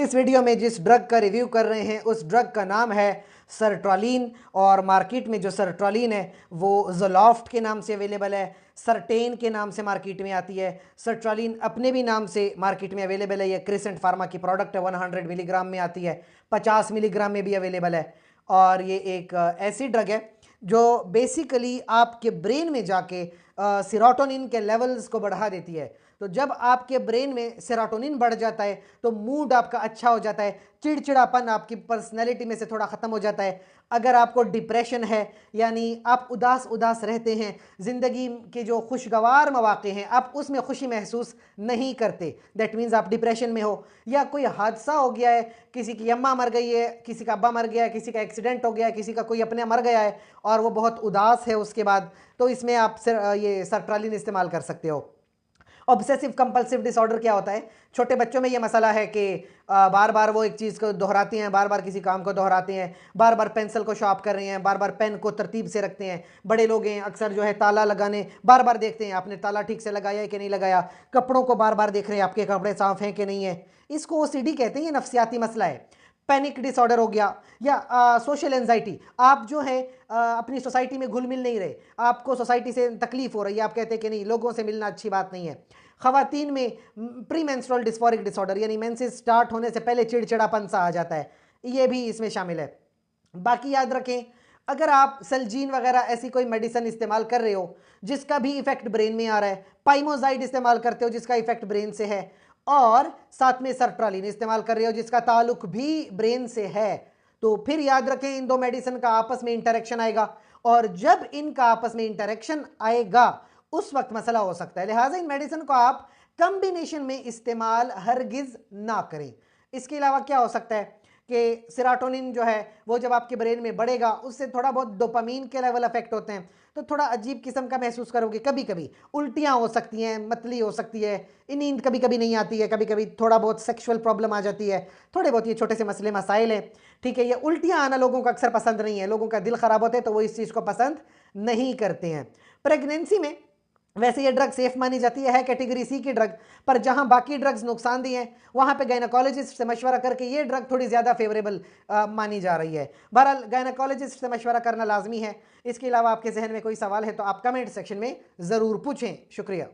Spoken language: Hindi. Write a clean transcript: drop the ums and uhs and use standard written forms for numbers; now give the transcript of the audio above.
इस वीडियो में जिस ड्रग का रिव्यू कर रहे हैं उस ड्रग का नाम है सर्ट्रोलिन, और मार्केट में जो सर्ट्रोलिन है वो ज़ोलॉफ्ट के नाम से अवेलेबल है, सर्टेन के नाम से मार्केट में आती है। सर्ट्रोलिन अपने भी नाम से मार्केट में अवेलेबल है, ये क्रिसेंट फार्मा की प्रोडक्ट है, 100 मिलीग्राम में आती है, 50 मिलीग्राम में भी अवेलेबल है। और ये एक ऐसी ड्रग है जो बेसिकली आपके ब्रेन में जाके सेरोटोनिन के लेवल्स को बढ़ा देती है। तो जब आपके ब्रेन में सेरोटोनिन बढ़ जाता है तो मूड आपका अच्छा हो जाता है, चिड़चिड़ापन आपकी पर्सनैलिटी में से थोड़ा ख़त्म हो जाता है। अगर आपको डिप्रेशन है, यानी आप उदास उदास रहते हैं, ज़िंदगी के जो खुशगवार मौक़े हैं आप उसमें खुशी महसूस नहीं करते, दैट मीन्स आप डिप्रेशन में हो, या कोई हादसा हो गया है, किसी की अम्मा मर गई है, किसी का अब्बा मर गया है, किसी का एक्सीडेंट हो गया है, किसी का कोई अपने मर गया है और वो बहुत उदास है उसके बाद, तो इसमें आप ये सर्ट्रोलिन इस्तेमाल कर सकते हो। ऑब्सेसिव कंपल्सिव डिसऑर्डर क्या होता है? छोटे बच्चों में ये मसला है कि बार बार वो एक चीज़ को दोहराते हैं, बार बार किसी काम को दोहराते हैं, बार बार पेंसिल को शार्प कर रहे हैं, बार बार पेन को तरतीब से रखते हैं। बड़े लोग हैं अक्सर जो है ताला लगाने बार बार देखते हैं आपने ताला ठीक से लगाया है कि नहीं लगाया, कपड़ों को बार बार देख रहे हैं आपके कपड़े साफ हैं कि नहीं है। इसको ओसीडी कहते हैं, ये नफ्सियाती मसला है। पैनिक डिसऑर्डर हो गया, या सोशल एंजाइटी, आप जो है अपनी सोसाइटी में घुल मिल नहीं रहे, आपको सोसाइटी से तकलीफ हो रही है, आप कहते हैं कि नहीं लोगों से मिलना अच्छी बात नहीं है। ख़वातीन में प्री मेंस्ट्रुअल डिस्फोरिक डिसऑर्डर, यानी मेंसेस स्टार्ट होने से पहले चिड़चिड़ापन सा आ जाता है, ये भी इसमें शामिल है। बाकी याद रखें, अगर आप सेलजीन वगैरह ऐसी कोई मेडिसिन इस्तेमाल कर रहे हो जिसका भी इफेक्ट ब्रेन में आ रहा है, पाइमोजाइड इस्तेमाल करते हो जिसका इफेक्ट ब्रेन से है, और साथ में सर्ट्रोलिन इस्तेमाल कर रहे हो जिसका ताल्लुक भी ब्रेन से है, तो फिर याद रखें इन दो मेडिसिन का आपस में इंटरेक्शन आएगा, और जब इनका आपस में इंटरेक्शन आएगा उस वक्त मसला हो सकता है। लिहाजा इन मेडिसिन को आप कॉम्बिनेशन में इस्तेमाल हरगिज ना करें। इसके अलावा क्या हो सकता है कि सेरोटोनिन जो है वो जब आपके ब्रेन में बढ़ेगा उससे थोड़ा बहुत डोपामीन के लेवल अफेक्ट होते हैं, तो थोड़ा अजीब किस्म का महसूस करोगे, कभी कभी उल्टियाँ हो सकती हैं, मतली हो सकती है, नींद कभी कभी नहीं आती है, कभी कभी थोड़ा बहुत सेक्सुअल प्रॉब्लम आ जाती है, थोड़े बहुत ये छोटे से मसले मसाइल हैं, ठीक है। ये उल्टियाँ आना लोगों को अक्सर पसंद नहीं है, लोगों का दिल ख़राब होता है तो वो इस चीज़ को पसंद नहीं करते हैं। प्रेगनेंसी में वैसे ये ड्रग सेफ मानी जाती है कैटेगरी सी की ड्रग, पर जहां बाकी ड्रग्स नुकसानदेह हैं वहां पे गायनेकोलॉजिस्ट से मशवरा करके ये ड्रग थोड़ी ज़्यादा फेवरेबल मानी जा रही है। बहरहाल गायनेकोलॉजिस्ट से मशवरा करना लाजमी है। इसके अलावा आपके जहन में कोई सवाल है तो आप कमेंट सेक्शन में ज़रूर पूछें। शुक्रिया।